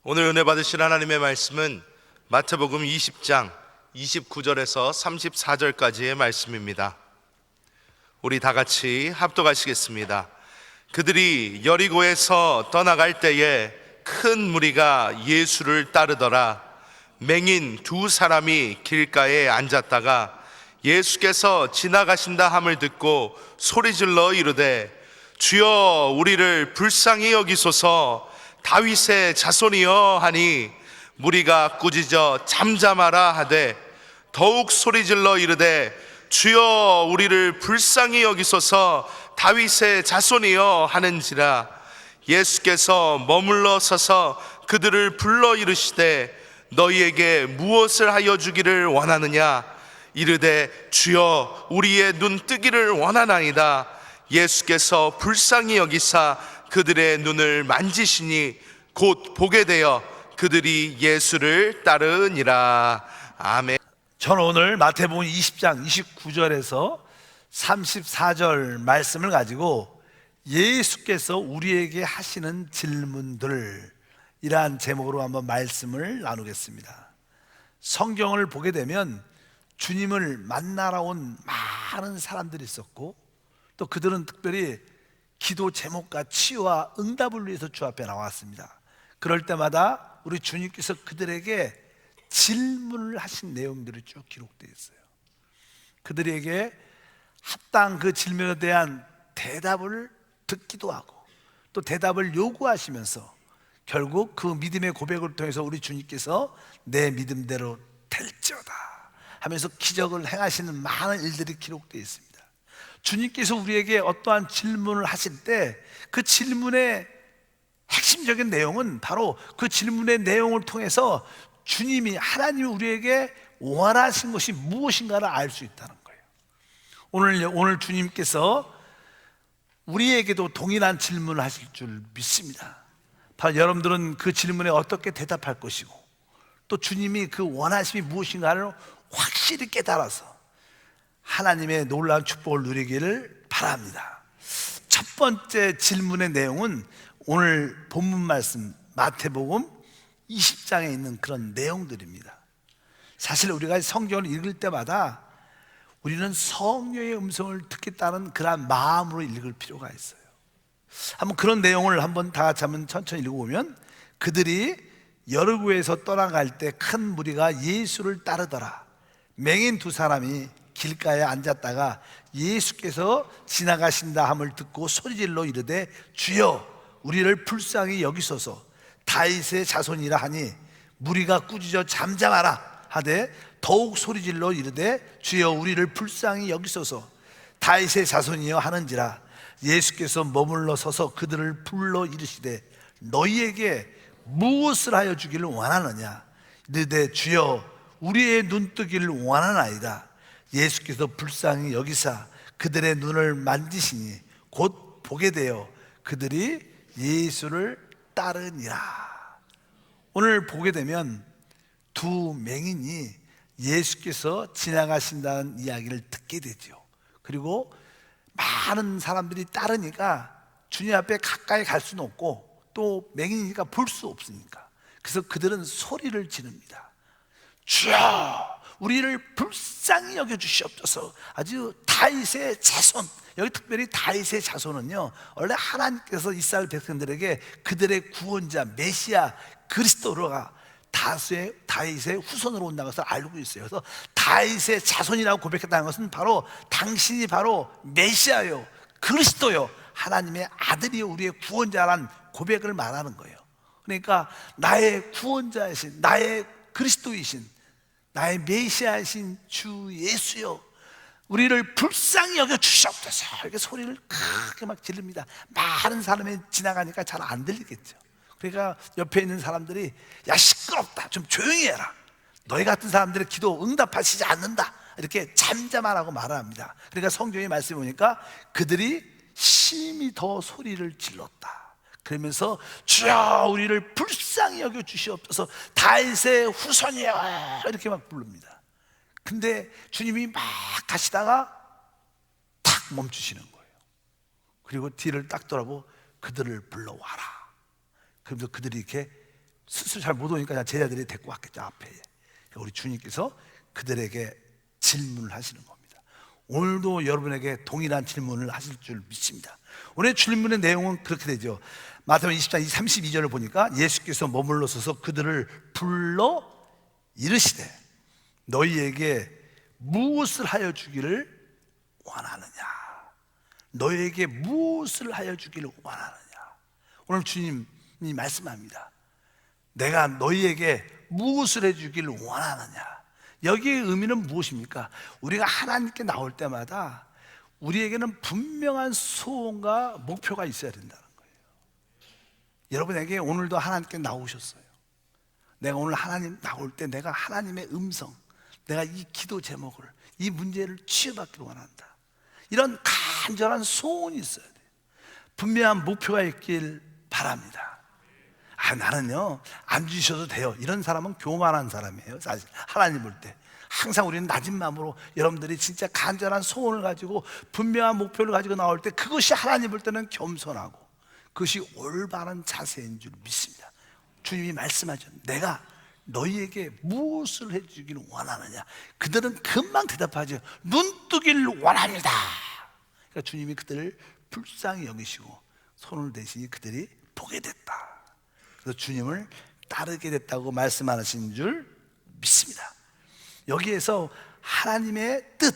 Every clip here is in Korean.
오늘 은혜 받으실 하나님의 말씀은 마태복음 20장 29절에서 34절까지의 말씀입니다. 우리 다 같이 합독하시겠습니다. 그들이 여리고에서 떠나갈 때에 큰 무리가 예수를 따르더라. 맹인 두 사람이 길가에 앉았다가 예수께서 지나가신다 함을 듣고 소리질러 이르되 주여 우리를 불쌍히 여기소서, 다윗의 자손이여 하니 무리가 꾸짖어 잠잠하라 하되 더욱 소리질러 이르되 주여 우리를 불쌍히 여기소서, 다윗의 자손이여 하는지라. 예수께서 머물러 서서 그들을 불러 이르시되 너희에게 무엇을 하여 주기를 원하느냐. 이르되 주여 우리의 눈 뜨기를 원하나이다. 예수께서 불쌍히 여기사 그들의 눈을 만지시니 곧 보게 되어 그들이 예수를 따르니라. 아멘. 저는 오늘 마태복음 20장 29절에서 34절 말씀을 가지고 예수께서 우리에게 하시는 질문들, 이러한 제목으로 한번 말씀을 나누겠습니다. 성경을 보게 되면 주님을 만나러 온 많은 사람들이 있었고, 또 그들은 특별히 기도 제목과 치유와 응답을 위해서 주 앞에 나왔습니다. 그럴 때마다 우리 주님께서 그들에게 질문을 하신 내용들이 쭉 기록되어 있어요. 그들에게 합당 그 질문에 대한 대답을 듣기도 하고 또 대답을 요구하시면서 결국 그 믿음의 고백을 통해서 우리 주님께서 내 믿음대로 될지어다 하면서 기적을 행하시는 많은 일들이 기록되어 있습니다. 주님께서 우리에게 어떠한 질문을 하실 때 그 질문의 핵심적인 내용은 바로 그 질문의 내용을 통해서 주님이, 하나님이 우리에게 원하신 것이 무엇인가를 알 수 있다는 거예요. 오늘 주님께서 우리에게도 동일한 질문을 하실 줄 믿습니다. 바로 여러분들은 그 질문에 어떻게 대답할 것이고 또 주님이 그 원하심이 무엇인가를 확실히 깨달아서 하나님의 놀라운 축복을 누리기를 바랍니다. 첫 번째 질문의 내용은 오늘 본문 말씀 마태복음 20장에 있는 그런 내용들입니다. 사실 우리가 성경을 읽을 때마다 우리는 성령의 음성을 듣겠다는 그런 마음으로 읽을 필요가 있어요. 한번 그런 내용을 한번 다 같이 한번 천천히 읽어보면, 그들이 여리고에서 떠나갈 때 큰 무리가 예수를 따르더라. 맹인 두 사람이 길가에 앉았다가 예수께서 지나가신다 함을 듣고 소리질러 이르되 주여 우리를 불쌍히 여기소서, 다윗의 자손이라 하니 무리가 꾸짖어 잠잠하라 하되 더욱 소리질러 이르되 주여 우리를 불쌍히 여기소서, 다윗의 자손이여 하는지라. 예수께서 머물러 서서 그들을 불러 이르시되 너희에게 무엇을 하여 주기를 원하느냐. 이르되 주여 우리의 눈뜨기를 원하나이다. 예수께서 불쌍히 여기사 그들의 눈을 만지시니 곧 보게 되어 그들이 예수를 따르니라. 오늘 보게 되면 두 맹인이 예수께서 지나가신다는 이야기를 듣게 되죠. 그리고 많은 사람들이 따르니까 주님 앞에 가까이 갈 수는 없고 또 맹인이니까 볼 수 없으니까, 그래서 그들은 소리를 지릅니다. 주여 우리를 불쌍히 여겨주시옵소서. 아주 다윗의 자손, 여기 특별히 다윗의 자손은요, 원래 하나님께서 이스라엘 백성들에게 그들의 구원자 메시아 그리스도가 다윗의 후손으로 온다는 것을 알고 있어요. 그래서 다윗의 자손이라고 고백했다는 것은 바로 당신이 바로 메시아요, 그리스도요, 하나님의 아들이요, 우리의 구원자란 고백을 말하는 거예요. 그러니까 나의 구원자이신, 나의 그리스도이신, 나의 메시아이신 주 예수여 우리를 불쌍히 여겨 주시옵소서, 이렇게 소리를 크게 막 지릅니다. 많은 사람이 지나가니까 잘 안 들리겠죠. 그러니까 옆에 있는 사람들이 야 시끄럽다, 좀 조용히 해라, 너희 같은 사람들의 기도 응답하시지 않는다, 이렇게 잠잠하라고 말을 합니다. 그러니까 성경의 말씀에 보니까 그들이 심히 더 소리를 질렀다. 그러면서 주여 우리를 불쌍히 여겨 주시옵소서, 다윗의 후손이여, 이렇게 막 부릅니다. 근데 주님이 막 가시다가 탁 멈추시는 거예요. 그리고 뒤를 딱 돌아보고 그들을 불러와라. 그러면서 그들이 이렇게 스스로 잘 못 오니까 제자들이 데리고 왔겠죠, 앞에. 우리 주님께서 그들에게 질문을 하시는 겁니다. 오늘도 여러분에게 동일한 질문을 하실 줄 믿습니다. 오늘 질문의 내용은 그렇게 되죠. 마태복음 20장 32절을 보니까 예수께서 머물러 서서 그들을 불러 이르시되 너희에게 무엇을 하여 주기를 원하느냐? 너희에게 무엇을 하여 주기를 원하느냐? 오늘 주님이 말씀합니다. 내가 너희에게 무엇을 해주기를 원하느냐? 여기의 의미는 무엇입니까? 우리가 하나님께 나올 때마다 우리에게는 분명한 소원과 목표가 있어야 된다는 거예요. 여러분에게 오늘도 하나님께 나오셨어요. 내가 오늘 하나님 나올 때 내가 하나님의 음성, 내가 이 기도 제목을, 이 문제를 치유받기를 원한다, 이런 간절한 소원이 있어야 돼요. 분명한 목표가 있길 바랍니다. 나는요 안 주셔도 돼요, 이런 사람은 교만한 사람이에요. 사실 하나님 볼 때 항상 우리는 낮은 마음으로, 여러분들이 진짜 간절한 소원을 가지고 분명한 목표를 가지고 나올 때 그것이 하나님 볼 때는 겸손하고 그것이 올바른 자세인 줄 믿습니다. 주님이 말씀하셨, 내가 너희에게 무엇을 해주기를 원하느냐? 그들은 금방 대답하죠. 눈뜨기를 원합니다. 그러니까 주님이 그들을 불쌍히 여기시고 손을 대시니 그들이 보게 됐다. 그래서 주님을 따르게 됐다고 말씀하신 줄 믿습니다. 여기에서 하나님의 뜻,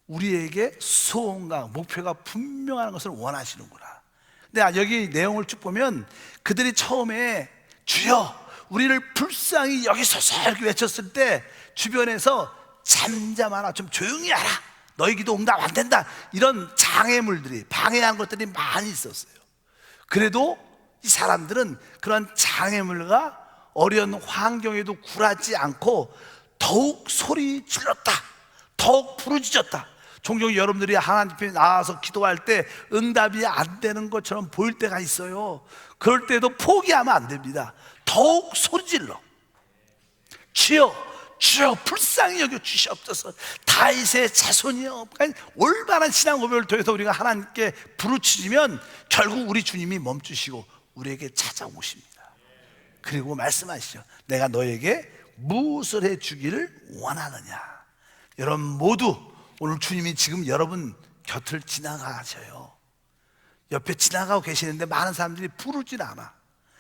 우리에게 소원과 목표가 분명한 것을 원하시는구나. 근데 여기 내용을 쭉 보면 그들이 처음에 주여 우리를 불쌍히 여기소서 이렇게 외쳤을 때 주변에서 잠잠하라, 좀 조용히 하라, 너희 기도 응답 안 된다, 이런 장애물들이, 방해한 것들이 많이 있었어요. 그래도 이 사람들은 그런 장애물과 어려운 환경에도 굴하지 않고 더욱 소리 질렀다, 더욱 부르짖었다. 종종 여러분들이 하나님 앞에 나와서 기도할 때 응답이 안 되는 것처럼 보일 때가 있어요. 그럴 때도 포기하면 안 됩니다. 더욱 소리질러, 주여 주여 불쌍히 여겨 주시옵소서, 다윗의 자손이여. 그러니까 올바른 신앙 고백을 통해서 우리가 하나님께 부르짖으면 결국 우리 주님이 멈추시고 우리에게 찾아오십니다. 그리고 말씀하시죠. 내가 너에게 무엇을 해주기를 원하느냐? 여러분 모두 오늘 주님이 지금 여러분 곁을 지나가셔요. 옆에 지나가고 계시는데 많은 사람들이 부르질 않아.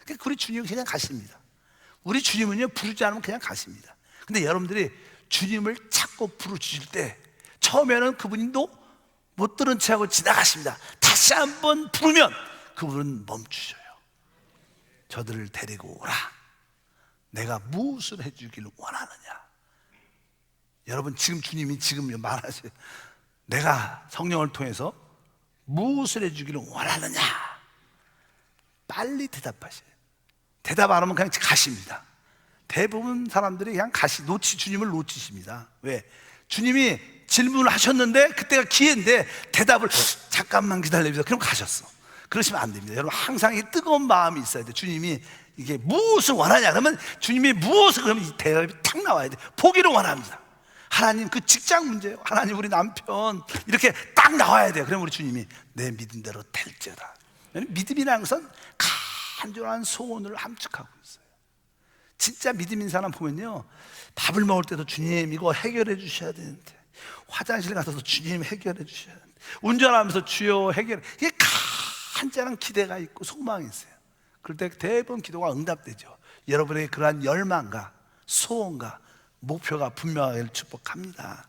그러니까 우리 주님은 그냥 가십니다. 우리 주님은요 부르지 않으면 그냥 가십니다. 근데 여러분들이 주님을 찾고 부르짖을 때 처음에는 그분도 못 들은 채 하고 지나가십니다. 다시 한번 부르면 그분은 멈추셔요. 저들을 데리고 오라. 내가 무엇을 해주기를 원하느냐? 여러분 지금 주님이 지금 말하세요. 내가 성령을 통해서 무엇을 해주기를 원하느냐? 빨리 대답하세요. 대답 안 하면 그냥 가십니다. 대부분 사람들이 그냥 주님을 놓치십니다. 왜? 주님이 질문을 하셨는데 그때가 기회인데 대답을 잠깐만 기다려주세요. 그럼 가셨어. 그러시면 안 됩니다. 여러분 항상 이 뜨거운 마음이 있어야 돼요. 주님이 이게 무엇을 원하냐 그러면 주님이 무엇을, 그러면 이 대답이 탁 나와야 돼요. 포기를 원합니다. 하나님 그 직장 문제요, 하나님 우리 남편, 이렇게 딱 나와야 돼요. 그럼 우리 주님이 내 믿음대로 될지어다. 믿음이라는 것은 간절한 소원을 함축하고 있어요. 진짜 믿음 있는 사람 보면요, 밥을 먹을 때도 주님 이거 해결해 주셔야 되는데, 화장실 가서도 주님 해결해 주셔야 되는데, 운전하면서 주여 해결해, 이게 간절한 기대가 있고 소망이 있어요. 그럴 때 대부분 기도가 응답되죠. 여러분의 그러한 열망과 소원과 목표가 분명하기를 축복합니다.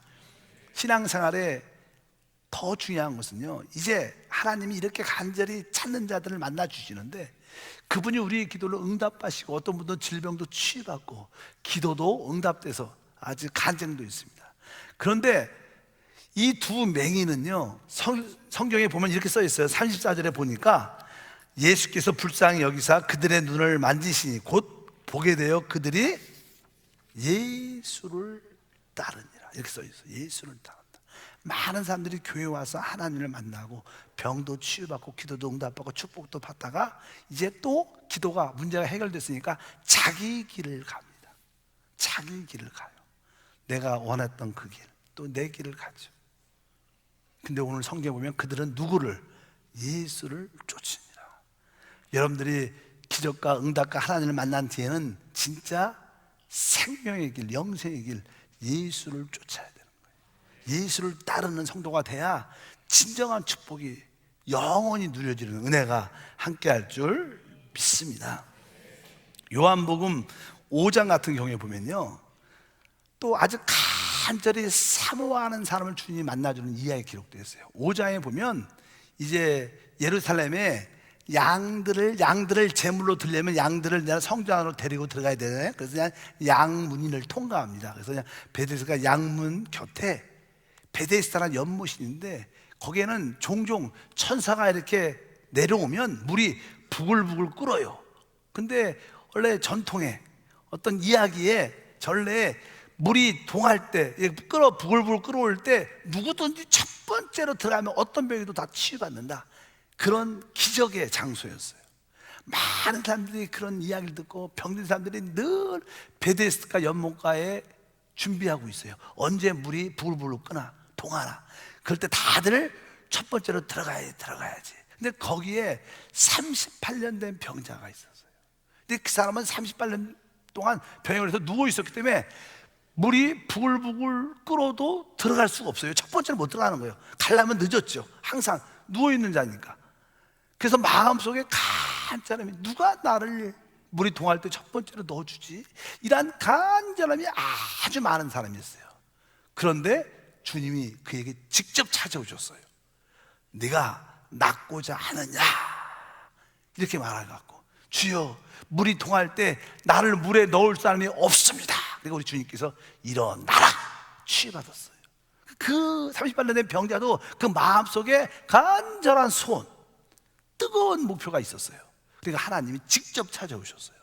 신앙생활에 더 중요한 것은요, 이제 하나님이 이렇게 간절히 찾는 자들을 만나 주시는데 그분이 우리의 기도를 응답하시고 어떤 분들은 질병도 치유받고 기도도 응답돼서 아주 간증도 있습니다. 그런데 이 두 맹인은요, 성경에 보면 이렇게 써 있어요. 34절에 보니까 예수께서 불쌍히 여기사 그들의 눈을 만지시니 곧 보게 되어 그들이 예수를 따르니라, 이렇게 써 있어요. 예수를 따른다. 많은 사람들이 교회 와서 하나님을 만나고 병도 치유받고 기도도 응답받고 축복도 받다가 이제 또 기도가 문제가 해결됐으니까 자기 길을 갑니다. 자기 길을 가요. 내가 원했던 그 길, 또 내 길을 가죠. 근데 오늘 성경에 보면 그들은 누구를? 예수를 쫓습니다. 여러분들이 기적과 응답과 하나님을 만난 뒤에는 진짜 생명의 길, 영생의 길, 예수를 쫓아야 되는 거예요. 예수를 따르는 성도가 돼야 진정한 축복이 영원히 누려지는 은혜가 함께할 줄 믿습니다. 요한복음 5장 같은 경우에 보면요, 또 아주 간절히 사모하는 사람을 주님이 만나주는 이야기 기록되어 있어요. 5장에 보면 이제 예루살렘에 양들을 제물로 드리려면 양들을 내가 성전 안으로 데리고 들어가야 되잖아요. 그래서 그냥 양문을 통과합니다. 그래서 그냥 베데스다 양문 곁에 베데스다라는 연못이 있는데, 거기에는 종종 천사가 이렇게 내려오면 물이 부글부글 끓어요. 근데 원래 전통에 어떤 이야기에 전례에 물이 동할 때, 부글부글 끓어올 때 누구든지 첫 번째로 들어가면 어떤 병에도 다 치유받는다, 그런 기적의 장소였어요. 많은 사람들이 그런 이야기를 듣고 병든 사람들이 늘 베데스다 연못가에 준비하고 있어요. 언제 물이 부글부글 끄나 동하나, 그럴 때 다들 첫 번째로 들어가야지. 근데 거기에 38년 된 병자가 있었어요. 근데 그 사람은 38년 동안 병에 걸려서 누워 있었기 때문에 물이 부글부글 끓어도 들어갈 수가 없어요. 첫 번째는 못 들어가는 거예요. 가려면 늦었죠. 항상 누워 있는 자니까. 그래서 마음속에 간절함이, 누가 나를 물이 동할 때 첫 번째로 넣어주지? 이런 간절함이 아주 많은 사람이었어요. 그런데 주님이 그에게 직접 찾아오셨어요. 네가 낫고자 하느냐, 이렇게 말해갖고, 주여 물이 동할 때 나를 물에 넣을 사람이 없습니다. 그리고 우리 주님께서 일어나라, 치유받았어요. 그 38년 된 병자도 그 마음속에 간절한 소원, 뜨거운 목표가 있었어요. 그러니까 하나님이 직접 찾아오셨어요.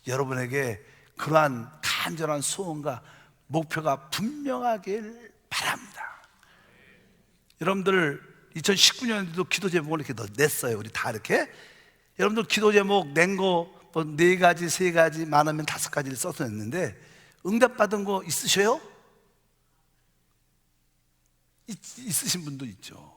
여러분에게 그러한 간절한 소원과 목표가 분명하길 바랍니다. 여러분들 2019년에도 기도 제목을 이렇게 냈어요. 우리 다 이렇게. 여러분들 기도 제목 낸 거 뭐 4가지, 3가지, 많으면 5가지를 써서 냈는데, 응답받은 거 있으셔요? 있으신 분도 있죠.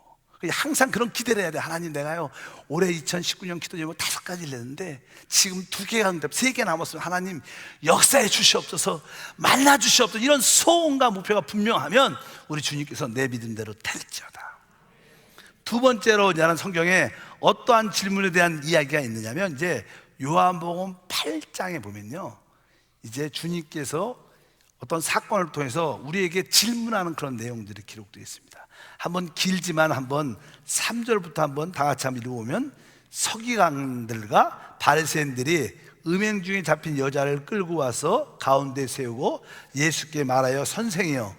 항상 그런 기대를 해야 돼. 하나님, 내가요 올해 2019년 기도 제목 5가지를 냈는데 지금 2개가 응답, 3개 남았으면 하나님 역사해 주시옵소서, 만나 주시옵소서, 이런 소원과 목표가 분명하면 우리 주님께서 내 믿음대로 될지어다. 두 번째로, 나는 성경에 어떠한 질문에 대한 이야기가 있느냐면, 이제 요한복음 8장에 보면요, 이제 주님께서 어떤 사건을 통해서 우리에게 질문하는 그런 내용들이 기록되어 있습니다. 한번 길지만 한번 3절부터 한번 다 같이 한번 읽어보면, 서기관들과 바리새인들이 음행 중에 잡힌 여자를 끌고 와서 가운데 세우고 예수께 말하여, 선생이여,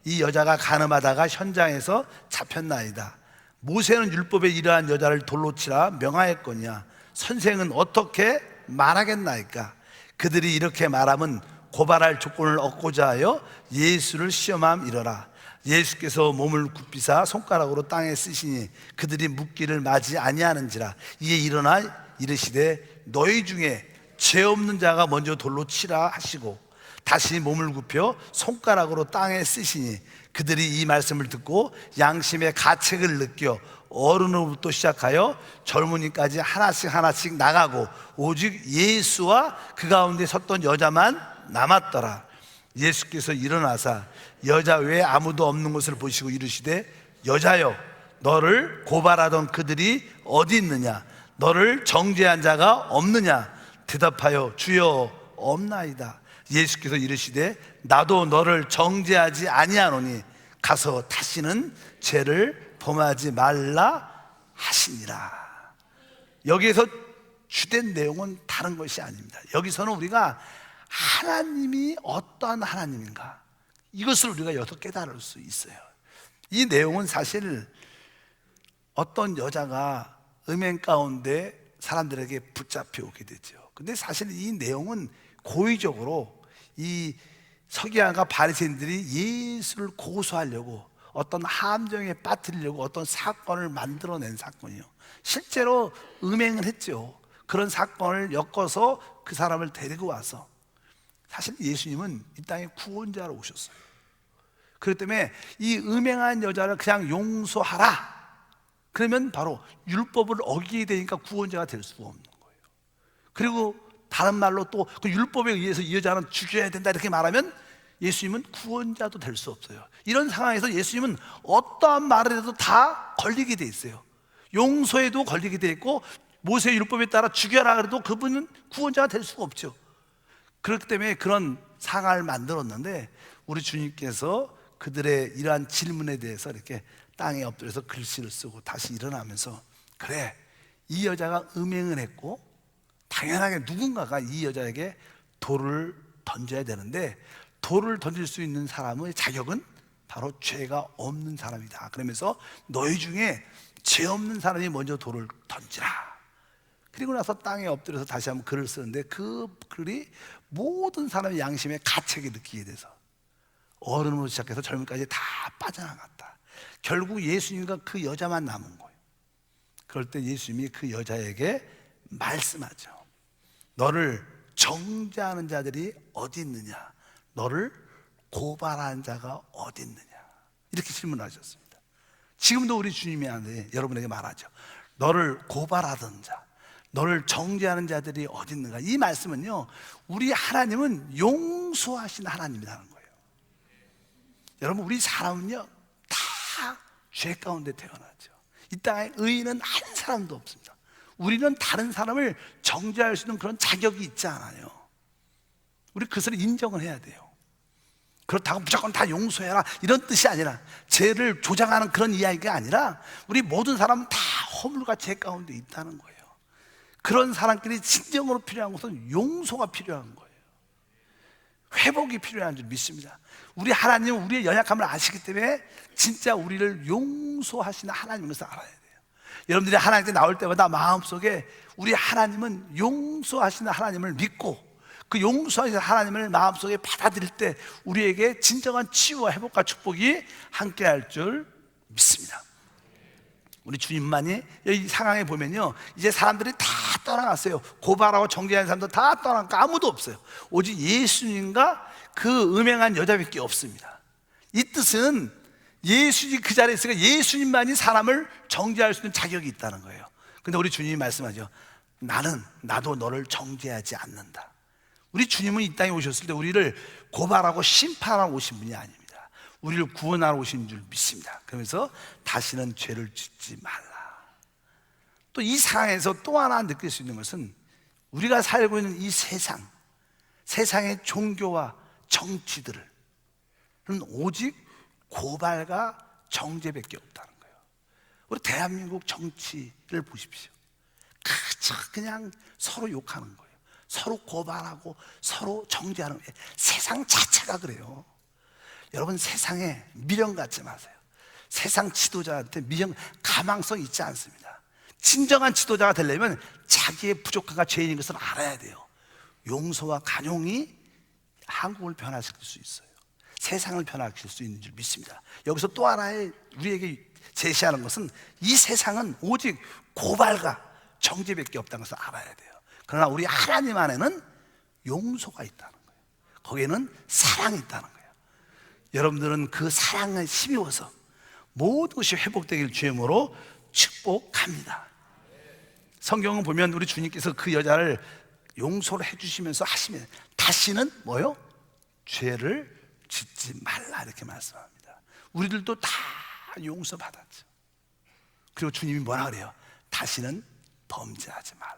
이 여자가 간음하다가 현장에서 잡혔나이다. 모세는 율법에 이러한 여자를 돌로 치라 명하였거니와 선생은 어떻게 말하겠나이까? 그들이 이렇게 말하면 고발할 조건을 얻고자 하여 예수를 시험함이러라. 예수께서 몸을 굽히사 손가락으로 땅에 쓰시니 그들이 묻기를 마지 아니하는지라. 이에 일어나 이르시되, 너희 중에 죄 없는 자가 먼저 돌로 치라 하시고, 다시 몸을 굽혀 손가락으로 땅에 쓰시니 그들이 이 말씀을 듣고 양심의 가책을 느껴 어른으로부터 시작하여 젊은이까지 하나씩 나가고, 오직 예수와 그 가운데 섰던 여자만 남았더라. 예수께서 일어나사 여자 외에 아무도 없는 것을 보시고 이르시되, 여자여, 너를 고발하던 그들이 어디 있느냐? 너를 정죄한 자가 없느냐? 대답하여 주여, 없나이다. 예수께서 이르시되, 나도 너를 정죄하지 아니하노니 가서 다시는 죄를 범하지 말라 하시니라. 여기에서 주된 내용은 다른 것이 아닙니다. 여기서는 우리가 하나님이 어떠한 하나님인가, 이것을 우리가 여기서 깨달을 수 있어요. 이 내용은 사실 어떤 여자가 음행 가운데 사람들에게 붙잡혀 오게 되죠. 근데 사실 이 내용은 고의적으로 이 서기관과 바리새인들이 예수를 고소하려고, 어떤 함정에 빠뜨리려고 어떤 사건을 만들어낸 사건이요. 실제로 음행을 했죠. 그런 사건을 엮어서 그 사람을 데리고 와서, 사실 예수님은 이 땅에 구원자로 오셨어요. 그렇기 때문에 이 음행한 여자를 그냥 용서하라, 그러면 바로 율법을 어기게 되니까 구원자가 될 수가 없는 거예요. 그리고 다른 말로 또 그 율법에 의해서 이 여자는 죽여야 된다 이렇게 말하면 예수님은 구원자도 될 수 없어요. 이런 상황에서 예수님은 어떠한 말을 해도 다 걸리게 돼 있어요. 용서에도 걸리게 돼 있고 모세의 율법에 따라 죽여라 그래도 그분은 구원자가 될 수가 없죠. 그렇기 때문에 그런 상황을 만들었는데 우리 주님께서 그들의 이러한 질문에 대해서 이렇게 땅에 엎드려서 글씨를 쓰고 다시 일어나면서, 그래, 이 여자가 음행을 했고 당연하게 누군가가 이 여자에게 돌을 던져야 되는데 돌을 던질 수 있는 사람의 자격은 바로 죄가 없는 사람이다. 그러면서 너희 중에 죄 없는 사람이 먼저 돌을 던지라. 그리고 나서 땅에 엎드려서 다시 한번 글을 쓰는데 그 글이 모든 사람의 양심에 가책이 느끼게 돼서 어른으로 시작해서 젊은까지 다 빠져나갔다. 결국 예수님과 그 여자만 남은 거예요. 그럴 때 예수님이 그 여자에게 말씀하죠. 너를 정죄하는 자들이 어디 있느냐? 너를 고발하는 자가 어디 있느냐? 이렇게 질문하셨습니다. 지금도 우리 주님이 여러분에게 말하죠. 너를 고발하던 자, 너를 정죄하는 자들이 어디 있는가? 이 말씀은요, 우리 하나님은 용서하신 하나님이라는 거예요. 여러분, 우리 사람은요 다 죄 가운데 태어나죠. 이 땅에 의인은 한 사람도 없습니다. 우리는 다른 사람을 정죄할 수 있는 그런 자격이 있지 않아요. 우리 그것을 인정을 해야 돼요. 그렇다고 무조건 다 용서해라 이런 뜻이 아니라, 죄를 조장하는 그런 이야기가 아니라 우리 모든 사람은 다 허물과 죄 가운데 있다는 거예요. 그런 사람끼리 진정으로 필요한 것은 용서가 필요한 거예요. 회복이 필요한 줄 믿습니다. 우리 하나님은 우리의 연약함을 아시기 때문에 진짜 우리를 용서하시는 하나님인 것을 알아야 돼요. 여러분들이 하나님께 나올 때마다 마음속에 우리 하나님은 용서하시는 하나님을 믿고 그 용서하시는 하나님을 마음속에 받아들일 때 우리에게 진정한 치유와 회복과 축복이 함께할 줄 믿습니다. 우리 주님만이 이 상황에 보면요, 이제 사람들이 다 떠나갔어요. 고발하고 정죄하는 사람도 다 떠나고 아무도 없어요. 오직 예수님과 그 음행한 여자밖에 없습니다. 이 뜻은 예수님이 그 자리에 있으니까 예수님만이 사람을 정죄할 수 있는 자격이 있다는 거예요. 근데 우리 주님이 말씀하죠. 나도 너를 정죄하지 않는다. 우리 주님은 이 땅에 오셨을 때 우리를 고발하고 심판하러 오신 분이 아닙니다. 우리를 구원하러 오신 줄 믿습니다. 그러면서 다시는 죄를 짓지 말라. 또 이 상황에서 또 하나 느낄 수 있는 것은 우리가 살고 있는 이 세상의 종교와 정치들은 오직 고발과 정죄밖에 없다는 거예요. 우리 대한민국 정치를 보십시오. 그냥 서로 욕하는 거예요. 서로 고발하고 서로 정죄하는 거예요. 세상 자체가 그래요. 여러분, 세상에 미련 갖지 마세요. 세상 지도자한테 미련, 가망성 있지 않습니다. 진정한 지도자가 되려면 자기의 부족함과 죄인인 것을 알아야 돼요. 용서와 간용이 한국을 변화시킬 수 있어요. 세상을 변화시킬 수 있는 줄 믿습니다. 여기서 또 하나의 우리에게 제시하는 것은 이 세상은 오직 고발과 정죄밖에 없다는 것을 알아야 돼요. 그러나 우리 하나님 안에는 용서가 있다는 거예요. 거기에는 사랑이 있다는 거예요. 여러분들은 그 사랑에 힘입어서 모든 것이 회복되길 주님으로 축복합니다. 성경을 보면 우리 주님께서 그 여자를 용서를 해주시면서 하시면 다시는 뭐요? 죄를 짓지 말라 이렇게 말씀합니다. 우리들도 다 용서받았죠. 그리고 주님이 뭐라 그래요? 다시는 범죄하지 말라.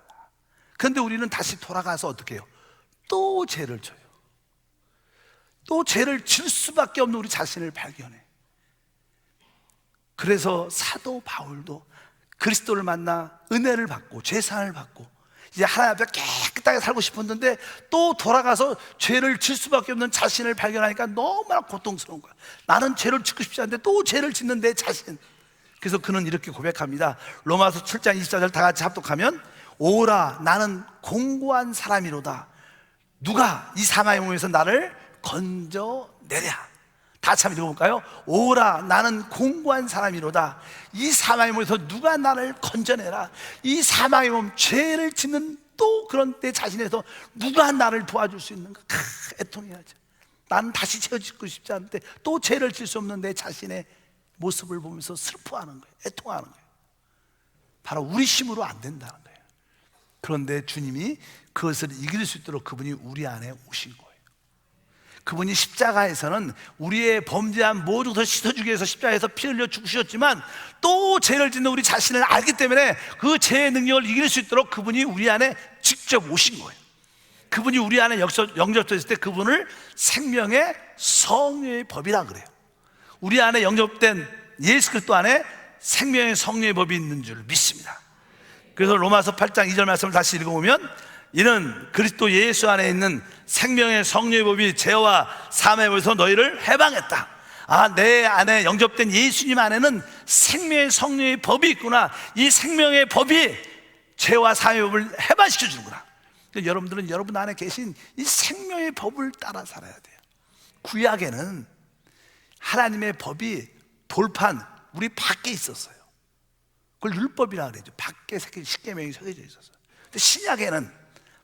그런데 우리는 다시 돌아가서 어떻게 해요? 또 죄를 져요. 또 죄를 질 수밖에 없는 우리 자신을 발견해. 그래서 사도 바울도 그리스도를 만나 은혜를 받고 죄사함을 받고 이제 하나님 앞에 깨끗하게 살고 싶었는데 또 돌아가서 죄를 질 수밖에 없는 자신을 발견하니까 너무나 고통스러운 거야. 나는 죄를 짓고 싶지 않은데 또 죄를 짓는 내 자신. 그래서 그는 이렇게 고백합니다. 로마서 7장 24절 다 같이 합독하면, 오라 나는 공고한 사람이로다. 누가 이 사망의 몸에서 나를 건져내랴. 다 같이 한번 읽어볼까요? 오라 나는 공고한 사람이로다. 이 사망의 몸에서 누가 나를 건져내라. 이 사망의 몸, 죄를 짓는 또 그런 내 자신에서 누가 나를 도와줄 수 있는가. 애통해야죠. 나는 다시 죄 짓고 싶지 않은데 또 죄를 질 수 없는 내 자신의 모습을 보면서 슬퍼하는 거예요. 애통하는 거예요. 바로 우리 힘으로 안 된다는 거예요. 그런데 주님이 그것을 이길 수 있도록 그분이 우리 안에 오신 거예요. 그분이 십자가에서는 우리의 범죄한 모든 것을 씻어주기 위해서 십자가에서 피 흘려 죽으셨지만 또 죄를 짓는 우리 자신을 알기 때문에 그 죄의 능력을 이길 수 있도록 그분이 우리 안에 직접 오신 거예요. 그분이 우리 안에 영접됐을 때 그분을 생명의 성령의 법이라 그래요. 우리 안에 영접된 예수 그리스도 안에 생명의 성령의 법이 있는 줄 믿습니다. 그래서 로마서 8장 2절 말씀을 다시 읽어보면, 이는 그리스도 예수 안에 있는 생명의 성령의 법이 죄와 사함의 법에서 너희를 해방했다. 내 안에 영접된 예수님 안에는 생명의 성령의 법이 있구나. 이 생명의 법이 죄와 사함의 법을 해방시켜 주는구나. 여러분들은 여러분 안에 계신 이 생명의 법을 따라 살아야 돼요. 구약에는 하나님의 법이 돌판 우리 밖에 있었어요. 그걸 율법이라고 그러죠. 밖에 십계명이 새겨져 있었어요. 근데 신약에는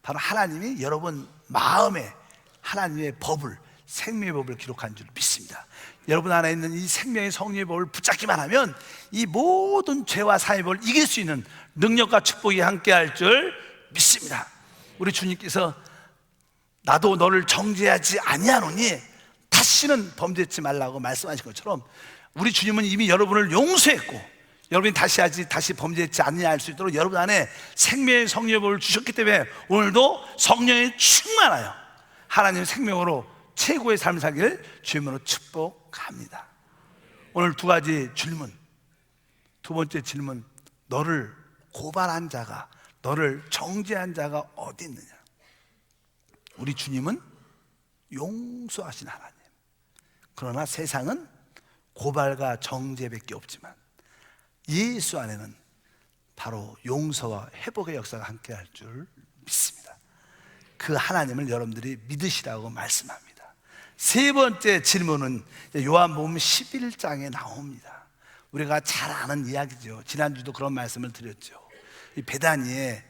바로 하나님이 여러분 마음에 하나님의 법을, 생명의 법을 기록한 줄 믿습니다. 여러분 안에 있는 이 생명의 성령의 법을 붙잡기만 하면 이 모든 죄와 사함의 법을 이길 수 있는 능력과 축복이 함께할 줄 믿습니다. 우리 주님께서 나도 너를 정죄하지 아니하노니 다시는 범죄치 말라고 말씀하신 것처럼 우리 주님은 이미 여러분을 용서했고 여러분이 다시 범죄치 아니할 수 있도록 여러분 안에 생명의 성령의 법을 주셨기 때문에 오늘도 성령에 충만하여 하나님의 생명으로 최고의 삶을 살기를 주님으로 축복합니다. 오늘 두 가지 질문. 두 번째 질문, 너를 고발한 자가, 너를 정죄한 자가 어디 있느냐? 우리 주님은 용서하신 하나님. 그러나 세상은 고발과 정죄밖에 없지만 예수 안에는 바로 용서와 회복의 역사가 함께할 줄 믿습니다. 그 하나님을 여러분들이 믿으시라고 말씀합니다. 세 번째 질문은 요한복음 11장에 나옵니다. 우리가 잘 아는 이야기죠. 지난주도 그런 말씀을 드렸죠. 이 베다니에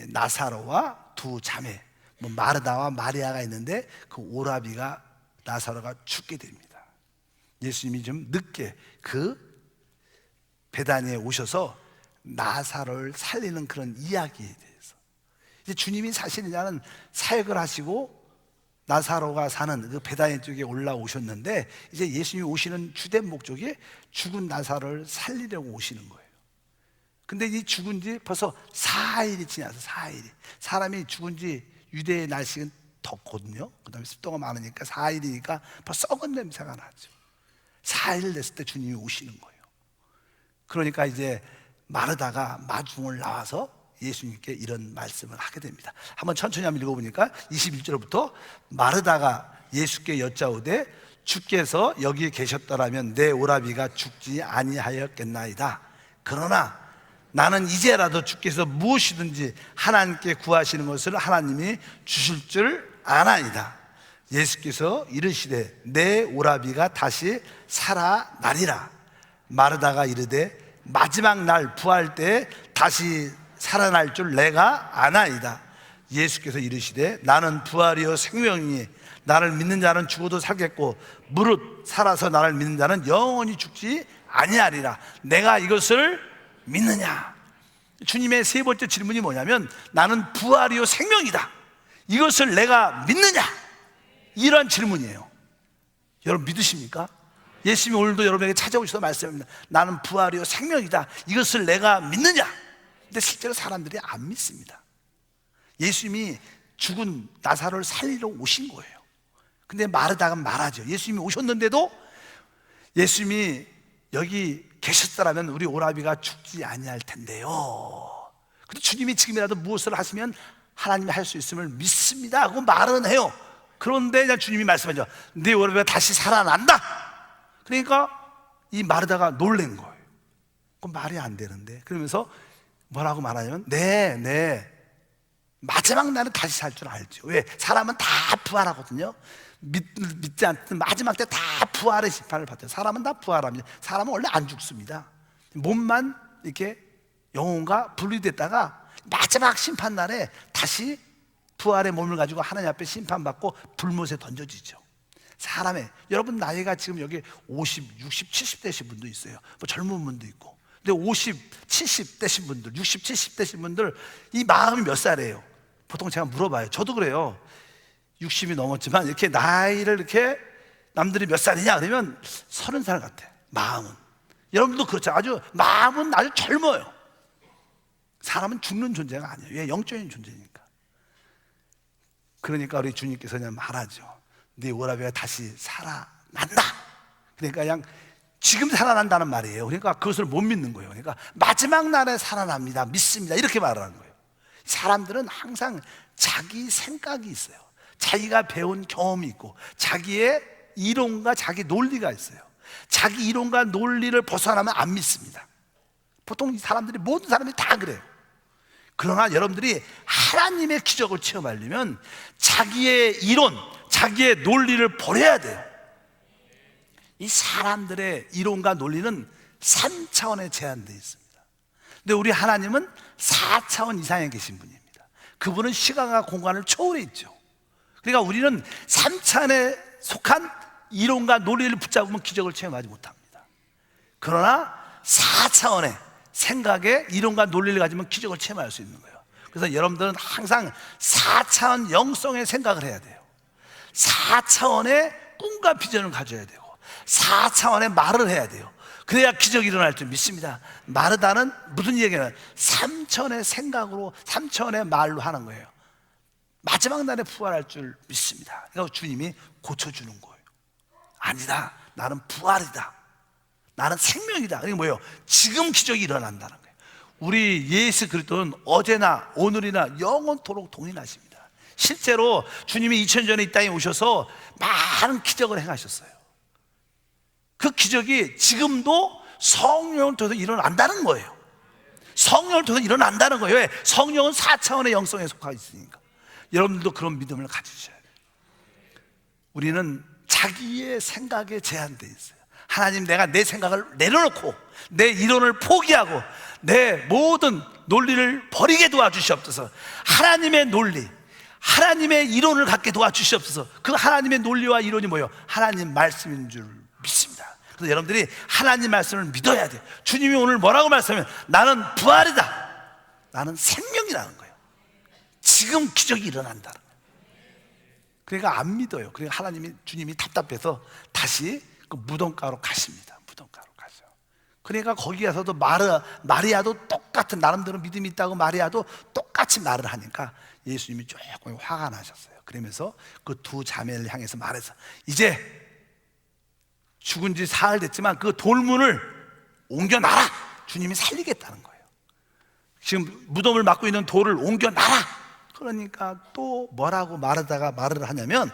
나사로와 두 자매, 마르다와 마리아가 있는데 그 오라비가 나사로가 죽게 됩니다. 예수님이 좀 늦게 그 베다니에 오셔서 나사로를 살리는 그런 이야기에 대해서, 이제 주님이 사실은 사역을 하시고 나사로가 사는 그 베다니 쪽에 올라오셨는데 이제 예수님이 오시는 주된 목적이 죽은 나사로를 살리려고 오시는 거예요. 근데 이 죽은 지 벌써 4일이 지나서 4일이, 사람이 죽은 지 유대의 날씨는 덥거든요. 그 다음에 습도가 많으니까 4일이니까 벌써 썩은 냄새가 나죠. 4일 됐을 때 주님이 오시는 거예요. 그러니까 이제 마르다가 마중을 나와서 예수님께 이런 말씀을 하게 됩니다. 한번 천천히 한번 읽어보니까 21절부터 마르다가 예수께 여짜오되 주께서 여기 계셨더라면 내 오라비가 죽지 아니하였겠나이다. 그러나 나는 이제라도 주께서 무엇이든지 하나님께 구하시는 것을 하나님이 주실 줄 아나이다. 예수께서 이르시되 내 오라비가 다시 살아나리라. 마르다가 이르되 마지막 날 부활 때 다시 살아날 줄 내가 아나이다. 예수께서 이르시되 나는 부활이요 생명이니 나를 믿는 자는 죽어도 살겠고 무릇 살아서 나를 믿는 자는 영원히 죽지 아니하리라. 내가 이것을 믿느냐? 주님의 세 번째 질문이 뭐냐면 나는 부활이요 생명이다. 이것을 내가 믿느냐? 이런 질문이에요. 여러분 믿으십니까? 예수님이 오늘도 여러분에게 찾아오셔서 말씀합니다. 나는 부활이요 생명이다. 이것을 내가 믿느냐? 근데 실제로 사람들이 안 믿습니다. 예수님이 죽은 나사로를 살리러 오신 거예요. 근데 마르다가 말하죠. 예수님이 오셨는데도 예수님이 여기 계셨더라면 우리 오라비가 죽지 아니할 텐데요. 근데 주님이 지금이라도 무엇을 하시면 하나님이 할 수 있음을 믿습니다 하고 말은 해요. 그런데 그냥 주님이 말씀하죠. 네 오라비가 다시 살아난다. 그러니까 이 마르다가 놀란 거예요. 그건 말이 안 되는데. 그러면서 뭐라고 말하냐면 네 마지막 날은 다시 살 줄 알죠. 왜? 사람은 다 부활하거든요. 믿지 않든 마지막 때 다 부활의 심판을 받아요. 사람은 다 부활합니다. 사람은 원래 안 죽습니다. 몸만 이렇게 영혼과 분리됐다가 마지막 심판날에 다시 부활의 몸을 가지고 하나님 앞에 심판받고 불못에 던져지죠. 여러분 나이가 지금 여기 50, 60, 70 되신 분도 있어요. 뭐 젊은 분도 있고 근데 50, 70 되신 분들, 60, 70 되신 분들 이 마음이 몇 살이에요? 보통 제가 물어봐요. 저도 그래요. 60이 넘었지만 이렇게 나이를 이렇게 남들이 몇 살이냐 그러면 30살 같아. 마음은. 여러분도 그렇죠. 아주 마음은 아주 젊어요. 사람은 죽는 존재가 아니에요. 왜? 영적인 존재니까. 그러니까 우리 주님께서 그냥 말하죠. 네 오라비가 다시 살아난다. 그러니까 그냥 지금 살아난다는 말이에요. 그러니까 그것을 못 믿는 거예요. 그러니까 마지막 날에 살아납니다. 믿습니다. 이렇게 말하는 거예요. 사람들은 항상 자기 생각이 있어요. 자기가 배운 경험이 있고 자기의 이론과 자기 논리가 있어요. 자기 이론과 논리를 벗어나면 안 믿습니다. 보통 이 사람들이, 모든 사람이 다 그래요. 그러나 여러분들이 하나님의 기적을 체험하려면 자기의 이론, 자기의 논리를 버려야 돼요. 이 사람들의 이론과 논리는 3차원에 제한되어 있습니다. 근데 우리 하나님은 4차원 이상에 계신 분입니다. 그분은 시간과 공간을 초월해 있죠. 그러니까 우리는 3차원에 속한 이론과 논리를 붙잡으면 기적을 체험하지 못합니다. 그러나 4차원의 생각에 이론과 논리를 가지면 기적을 체험할 수 있는 거예요. 그래서 여러분들은 항상 4차원 영성의 생각을 해야 돼요. 4차원의 꿈과 비전을 가져야 되고 4차원의 말을 해야 돼요. 그래야 기적이 일어날 줄 믿습니다. 마르다는 무슨 얘기냐면 3차원의 생각으로 3차원의 말로 하는 거예요. 마지막 날에 부활할 줄 믿습니다. 그러니까 주님이 고쳐주는 거예요. 아니다, 나는 부활이다, 나는 생명이다. 이게 뭐예요? 지금 기적이 일어난다는 거예요. 우리 예수 그리스도는 어제나 오늘이나 영원토록 동일하십니다. 실제로 주님이 2000년 전에 이 땅에 오셔서 많은 기적을 행하셨어요. 그 기적이 지금도 성령을 통해서 일어난다는 거예요. 성령을 통해서 일어난다는 거예요. 왜? 성령은 4차원의 영성에 속하고 있으니까. 여러분들도 그런 믿음을 가지셔야 돼요. 우리는 자기의 생각에 제한되어 있어요. 하나님, 내가 내 생각을 내려놓고 내 이론을 포기하고 내 모든 논리를 버리게 도와주시옵소서. 하나님의 논리, 하나님의 이론을 갖게 도와주시옵소서. 그 하나님의 논리와 이론이 뭐예요? 하나님 말씀인 줄 믿습니다. 그래서 여러분들이 하나님 말씀을 믿어야 돼요. 주님이 오늘 뭐라고 말씀하면 나는 부활이다, 나는 생명이라는 거예요. 지금 기적이 일어난다는 거예요. 그러니까 안 믿어요. 그러니까 주님이 답답해서 다시 그 무덤가로 가십니다. 무덤가로 가죠. 그러니까 거기 가서도 마리아도 똑같은, 나름대로 믿음이 있다고 마리아도 똑같이 말을 하니까 예수님이 조금 화가 나셨어요. 그러면서 그 두 자매를 향해서 말해서 이제 죽은 지 사흘 됐지만 그 돌문을 옮겨놔라. 주님이 살리겠다는 거예요. 지금 무덤을 막고 있는 돌을 옮겨놔라. 그러니까 또 뭐라고 말을 하냐면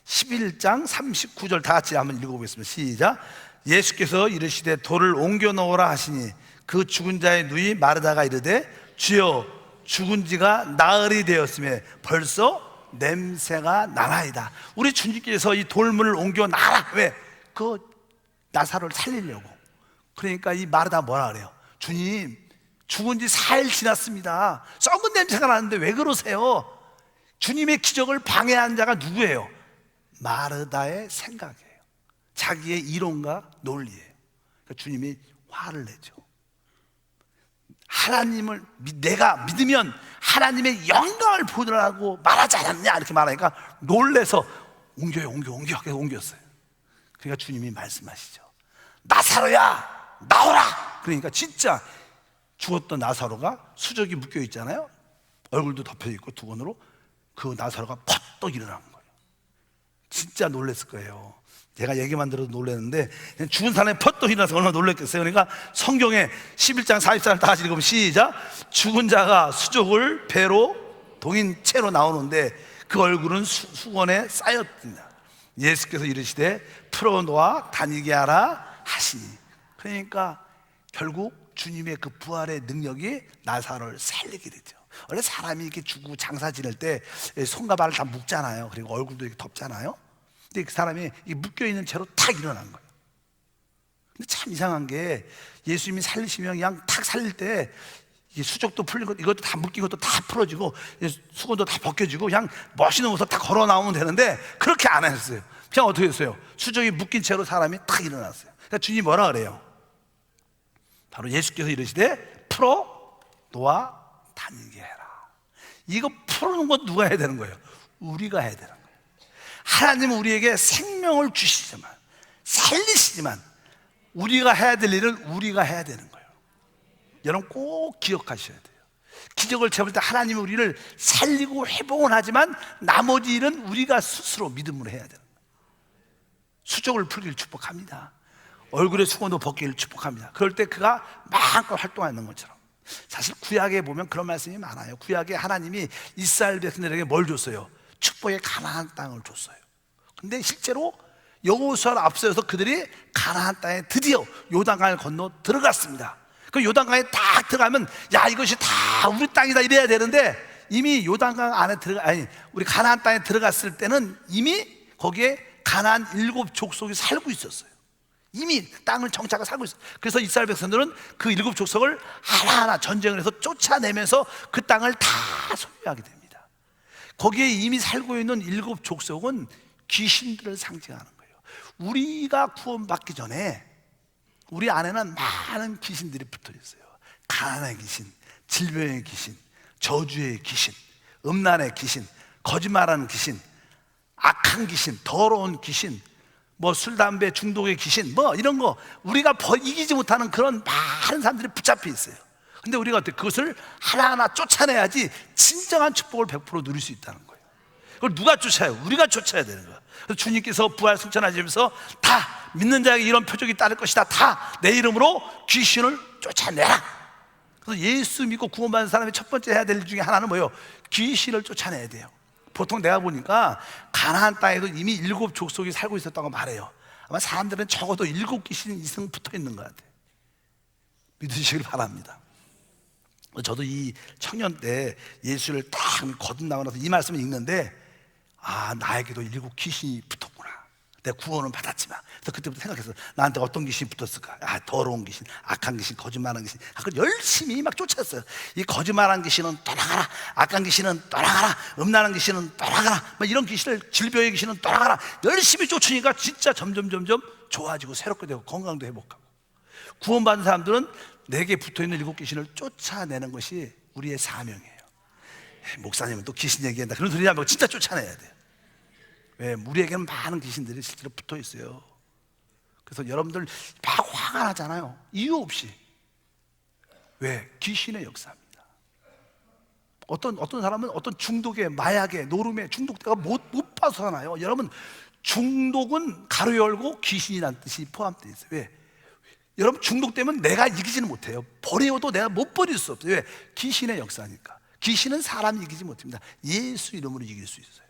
11장 39절 다 같이 한번 읽어보겠습니다. 시작. 예수께서 이르시되 돌을 옮겨 놓으라 하시니 그 죽은 자의 누이 마르다가 이르되 주여, 죽은 지가 나흘이 되었으며 벌써 냄새가 나나이다. 우리 주님께서 이 돌문을 옮겨 놔라. 왜? 그 나사로를 살리려고. 그러니까 이 마르다 뭐라 그래요? 주님, 죽은 지 사흘 지났습니다. 썩은 냄새가 나는데 왜 그러세요? 주님의 기적을 방해한 자가 누구예요? 마르다의 생각이에요. 자기의 이론과 논리예요. 그러니까 주님이 화를 내죠. 하나님을 내가 믿으면 하나님의 영광을 보느라고 말하지 않았냐 이렇게 말하니까 놀래서 옮겨요, 계속 옮겼어요. 그러니까 주님이 말씀하시죠. 나사로야, 나오라. 그러니까 진짜 죽었던 나사로가 수족이 묶여 있잖아요. 얼굴도 덮여 있고 두건으로 그 나사로가 퍽떡 일어난 거예요. 진짜 놀랬을 거예요. 제가 얘기만 들어도 놀랐는데 죽은 사람이 퍽떡 일어나서 얼마나 놀랐겠어요. 그러니까 성경에 11장 44절 다 같이 읽으면 시작. 죽은 자가 수족을 배로 동인 채로 나오는데 그 얼굴은 수건에 쌓였습니다. 예수께서 이르시되 풀어놓아 다니게 하라 하시니. 그러니까 결국 주님의 그 부활의 능력이 나사로를 살리게 되죠. 원래 사람이 이렇게 죽고 장사 지낼 때 손과 발을 다 묶잖아요. 그리고 얼굴도 이렇게 덮잖아요. 근데 그 사람이 묶여있는 채로 탁 일어난 거예요. 근데 참 이상한 게 예수님이 살리시면 그냥 탁 살릴 때 수족도 풀리고 이것도 다 묶이고 또 다 풀어지고 수건도 다 벗겨지고 그냥 멋있는 모습 다 걸어 나오면 되는데 그렇게 안 했어요. 그냥 어떻게 했어요? 수족이 묶인 채로 사람이 탁 일어났어요. 그러니까 주님이 뭐라 그래요? 바로 예수께서 이르시되 풀어 놓아 다니게 해라. 이거 풀어놓은 건 누가 해야 되는 거예요? 우리가 해야 되는 거예요. 하나님은 우리에게 생명을 주시지만, 살리시지만 우리가 해야 될 일을 우리가 해야 되는 거예요. 여러분 꼭 기억하셔야 돼요. 기적을 채울 때 하나님은 우리를 살리고 회복은 하지만 나머지 일은 우리가 스스로 믿음으로 해야 되는 거예요. 수족을 풀기를 축복합니다. 얼굴에 수건도 벗기를 축복합니다. 그럴 때 그가 마음껏 활동하는 것처럼. 사실 구약에 보면 그런 말씀이 많아요. 구약에 하나님이 이스라엘 백성들에게 뭘 줬어요? 축복의 가나안 땅을 줬어요. 근데 실제로 여호수아를 앞서서 그들이 가나안 땅에 드디어 요단강을 건너 들어갔습니다. 그 요단강에 딱 들어가면 야 이것이 다 우리 땅이다 이래야 되는데, 이미 요단강 안에 우리 가나안 땅에 들어갔을 때는 이미 거기에 가나안 7 족속이 살고 있었어요. 이미 땅을 정착하고 살고 있어요. 그래서 이스라엘 백성들은 그 7 족속을 하나하나 전쟁을 해서 쫓아내면서 그 땅을 다 소유하게 됩니다. 거기에 이미 살고 있는 7 족속은 귀신들을 상징하는 거예요. 우리가 구원받기 전에 우리 안에는 많은 귀신들이 붙어 있어요. 가난의 귀신, 질병의 귀신, 저주의 귀신, 음란의 귀신, 거짓말하는 귀신, 악한 귀신, 더러운 귀신, 뭐 술, 담배 중독의 귀신, 뭐 이런 거 우리가 이기지 못하는 그런 많은 사람들이 붙잡혀 있어요. 근데 우리가 어때? 그것을 하나하나 쫓아내야지 진정한 축복을 100% 누릴 수 있다는 거예요. 그걸 누가 쫓아요? 우리가 쫓아야 되는 거예요. 그래서 주님께서 부활 승천하시면서 다 믿는 자에게 이런 표적이 따를 것이다. 다 내 이름으로 귀신을 쫓아내라. 그래서 예수 믿고 구원받은 사람이 첫 번째 해야 될 일 중에 하나는 뭐예요? 귀신을 쫓아내야 돼요. 보통 내가 보니까 가나안 땅에도 이미 7 족속이 살고 있었다고 말해요. 아마 사람들은 적어도 7 귀신 이상 붙어 있는 것 같아요. 믿으시길 바랍니다. 저도 이 청년 때 예수를 딱 거듭나고 나서 이 말씀을 읽는데, 아 나에게도 7 귀신이 붙었구나. 내가 구원은 받았지만. 그래서 그때부터 생각했어요. 나한테 어떤 귀신이 붙었을까? 아 더러운 귀신, 악한 귀신, 거짓말하는 귀신. 그걸 열심히 막 쫓았어요. 이 거짓말하는 귀신은 떠나가라, 악한 귀신은 떠나가라, 음란한 귀신은 떠나가라, 뭐 이런 귀신을, 질병의 귀신은 떠나가라. 열심히 쫓으니까 진짜 점점 좋아지고 새롭게 되고 건강도 회복하고. 구원받은 사람들은 내게 붙어있는 7 귀신을 쫓아내는 것이 우리의 사명이에요. 목사님은 또 귀신 얘기한다 그런 소리 하면 진짜 쫓아내야 돼요. 왜? 우리에게는 많은 귀신들이 실제로 붙어 있어요. 그래서 여러분들 막 화가 나잖아요. 이유 없이. 왜? 귀신의 역사입니다. 어떤 사람은 어떤 중독에, 마약에, 노름에 중독되가 못 벗어나요. 여러분 중독은 가로 열고 귀신이라는 뜻이 포함되어 있어요. 왜? 여러분 중독되면 내가 이기지는 못해요. 버려도 내가 못 버릴 수 없어요. 왜? 귀신의 역사니까. 귀신은 사람 이기지 못합니다. 예수 이름으로 이길 수 있어요.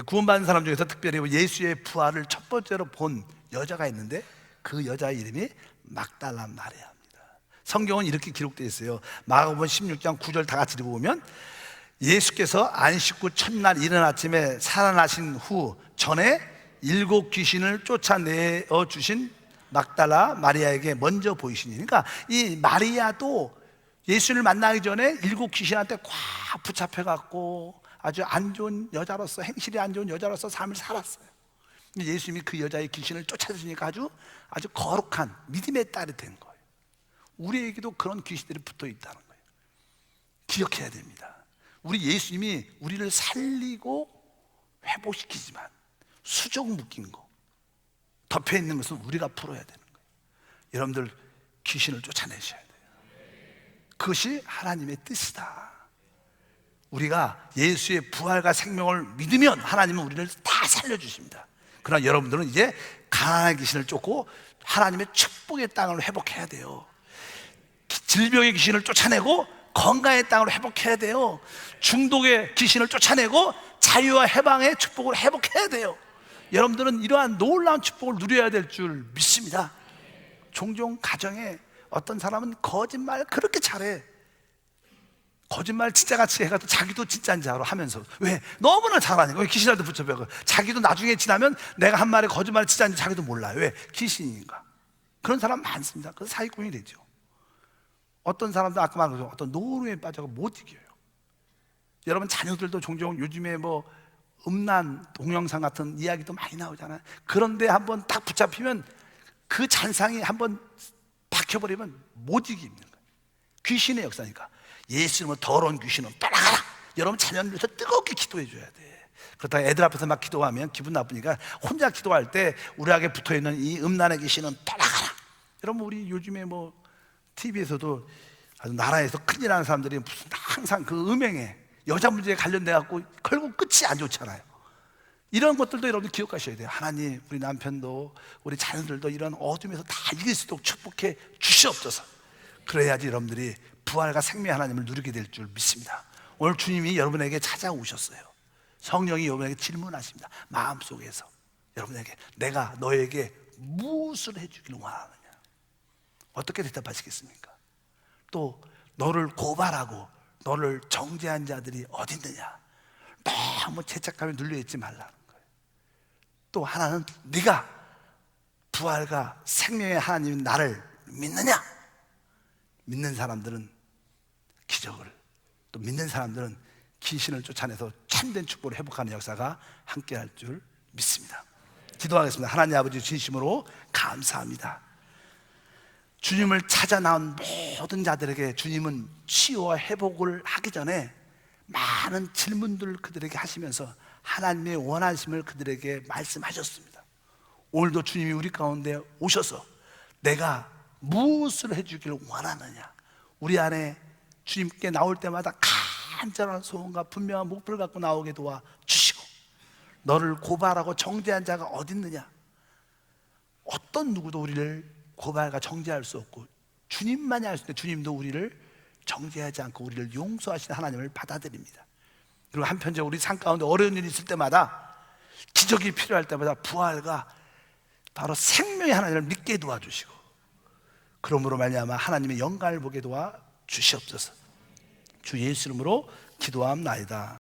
구원받은 사람 중에서 특별히 예수의 부활을 첫 번째로 본 여자가 있는데 그 여자의 이름이 막달라 마리아입니다. 성경은 이렇게 기록되어 있어요. 마가복음 16장 9절 다 같이 읽어보면, 예수께서 안식 후 첫날 이른 아침에 살아나신 후 전에 7 귀신을 쫓아내어 주신 막달라 마리아에게 먼저 보이시니. 그러니까 이 마리아도 예수를 만나기 전에 7 귀신한테 꽉 붙잡혀갖고 아주 안 좋은 여자로서, 행실이 안 좋은 여자로서 삶을 살았어요. 예수님이 그 여자의 귀신을 쫓아주시니까 아주 거룩한 믿음의 딸이 된 거예요. 우리에게도 그런 귀신들이 붙어 있다는 거예요. 기억해야 됩니다. 우리 예수님이 우리를 살리고 회복시키지만 수족 묶인 거, 덮여 있는 것은 우리가 풀어야 되는 거예요. 여러분들 귀신을 쫓아내셔야 돼요. 그것이 하나님의 뜻이다. 우리가 예수의 부활과 생명을 믿으면 하나님은 우리를 다 살려주십니다. 그러나 여러분들은 이제 가난한 귀신을 쫓고 하나님의 축복의 땅을 회복해야 돼요. 질병의 귀신을 쫓아내고 건강의 땅을 회복해야 돼요. 중독의 귀신을 쫓아내고 자유와 해방의 축복을 회복해야 돼요. 여러분들은 이러한 놀라운 축복을 누려야 될 줄 믿습니다. 종종 가정에 어떤 사람은 거짓말 그렇게 잘해. 거짓말 진짜같이 해가지고 자기도 진짜인 줄 알아 하면서. 왜? 너무나 잘하니까. 왜? 귀신한테 붙여봐요. 자기도 나중에 지나면 내가 한 말에 거짓말 진짜인지 자기도 몰라요. 왜? 귀신이니까. 그런 사람 많습니다. 그래서 사기꾼이 되죠. 어떤 사람도 아까 말한 것처럼 어떤 노름에 빠져서 못 이겨요. 여러분 자녀들도 종종 요즘에 뭐 음란 동영상 같은 이야기도 많이 나오잖아요. 그런데 한번 딱 붙잡히면 그 잔상이 한번 박혀버리면 못 이기는 거예요. 귀신의 역사니까. 예수님은 더러운 귀신은 떠나가라. 여러분 자녀를 위해서 뜨겁게 기도해 줘야 돼. 그렇다가 애들 앞에서 막 기도하면 기분 나쁘니까 혼자 기도할 때 우리에게 붙어있는 이 음란의 귀신은 떠나가라. 여러분 우리 요즘에 뭐 TV에서도 아주 나라에서 큰일 나는 사람들이 무슨 항상 그 음행에 여자 문제에 관련돼 갖고 결국 끝이 안 좋잖아요. 이런 것들도 여러분 기억하셔야 돼요. 하나님 우리 남편도 우리 자녀들도 이런 어둠에서 다 이길 수 있도록 축복해 주시옵소서. 그래야지 여러분들이 부활과 생명 하나님을 누리게 될 줄 믿습니다. 오늘 주님이 여러분에게 찾아오셨어요. 성령이 여러분에게 질문하십니다. 마음속에서 여러분에게 내가 너에게 무엇을 해주기를 원하느냐, 어떻게 대답하시겠습니까? 또 너를 고발하고 너를 정죄한 자들이 어디 있느냐, 너무 죄책감에 눌려있지 말라는 거예요. 또 하나는 네가 부활과 생명의 하나님 나를 믿느냐. 믿는 사람들은 기적을, 또 믿는 사람들은 귀신을 쫓아내서 참된 축복을 회복하는 역사가 함께할 줄 믿습니다. 기도하겠습니다. 하나님 아버지 진심으로 감사합니다. 주님을 찾아 나온 모든 자들에게 주님은 치유와 회복을 하기 전에 많은 질문들을 그들에게 하시면서 하나님의 원하심을 그들에게 말씀하셨습니다. 오늘도 주님이 우리 가운데 오셔서 내가 무엇을 해주기를 원하느냐, 우리 안에 주님께 나올 때마다 간절한 소원과 분명한 목표를 갖고 나오게 도와주시고, 너를 고발하고 정죄한 자가 어디 있느냐, 어떤 누구도 우리를 고발과 정죄할 수 없고 주님만이 할 수 있는데 주님도 우리를 정죄하지 않고 우리를 용서하시는 하나님을 받아들입니다. 그리고 한편적으로 우리 삶 가운데 어려운 일이 있을 때마다, 기적이 필요할 때마다 부활과 바로 생명의 하나님을 믿게 도와주시고, 그러므로 말미암아 하나님의 영광을 보게 도와주시옵소서. 주 예수 이름으로 기도함나이다.